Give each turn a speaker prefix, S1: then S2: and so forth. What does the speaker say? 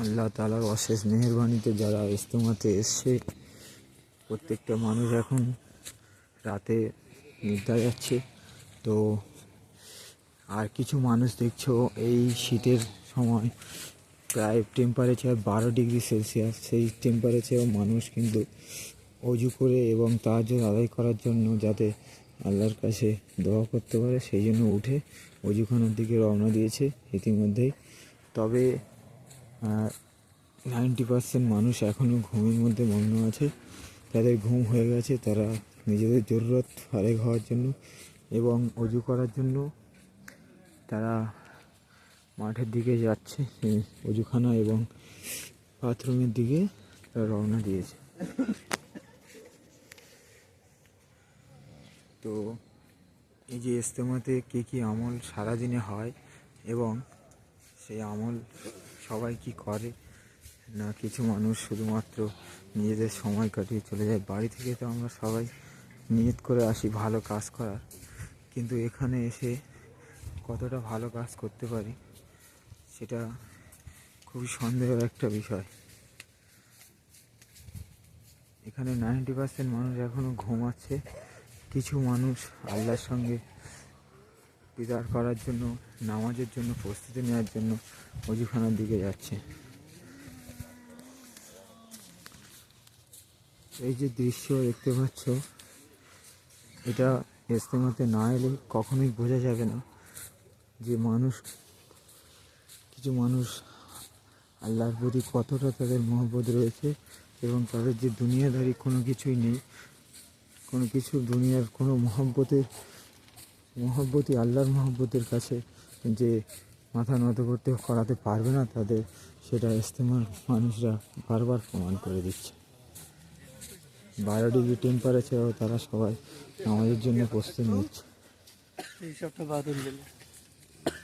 S1: আল্লাহ তাআলার অশেষ মেহেরবানিতে যারা ইজতেমাতে এসছে, প্রত্যেকটা মানুষ এখন রাতে নিদ্রা যাচ্ছে। তো আর কিছু মানুষ দেখছো এই শীতের সময় প্রায় টেম্পারেচার 12 ডিগ্রি সেলসিয়াস, সেই টেম্পারেচারেও মানুষ কিন্তু অজু করে এবং তাহাজ্জুদ আদায় করার জন্য যাতে আল্লাহর কাছে দোয়া করতে পারে সেই জন্য উঠে অজুখানার দিকে রওনা দিয়েছে ইতিমধ্যেই। তবে 90% মানুষ এখনও ঘুমের মধ্যে মগ্ন আছে। তাদের ঘুম হয়ে গেছে, তারা নিজেদের জরুরত ফারেগ হওয়ার জন্য এবং অজু করার জন্য তারা মাঠের দিকে যাচ্ছে, অজুখানা এবং বাথরুমের দিকে তারা রওনা দিয়েছে। তো এই যে ইজতেমাতে কী কী আমল সারাদিনে হয় এবং সেই আমল সবাই কি করে, না কিছু মানুষ শুধুমাত্র নিজেদের সময় কাটিয়ে চলে যায়। বাড়ি থেকে তো আমরা সবাই নিয়ত করে আসি ভালো কাজ করার, কিন্তু এখানে এসে কতটা ভালো কাজ করতে পারি সেটা খুবই সন্দেহের একটা বিষয়। এখানে 90% মানুষ এখনও ঘুমাচ্ছে। কিছু মানুষ আল্লাহর সঙ্গে দিদার করার জন্য, নামাজের জন্য প্রস্তুতি নেওয়ার জন্য অজুখানার দিকে যাচ্ছে। এই যে দৃশ্য দেখতে পাচ্ছ, এটা ইজতেমাতে না এলে কখনোই বোঝা যাবে না যে কিছু মানুষ আল্লাহর প্রতি কতটা তাদের মহব্বত রয়েছে এবং তাদের যে দুনিয়াদারি কোনো কিছুই নেই, কোনো কিছু দুনিয়ার কোনো মহব্বতই আল্লাহর মহব্বতের কাছে যে মাথা নত করতে করাতে পারবে না তাদের, সেটা ইজতেমার মানুষরা বারবার প্রমাণ করে দিচ্ছে। 12 ডিগ্রি টেম্পারেচারেও তারা সবাই আমাদের জন্য প্রস্তুতি নিচ্ছে।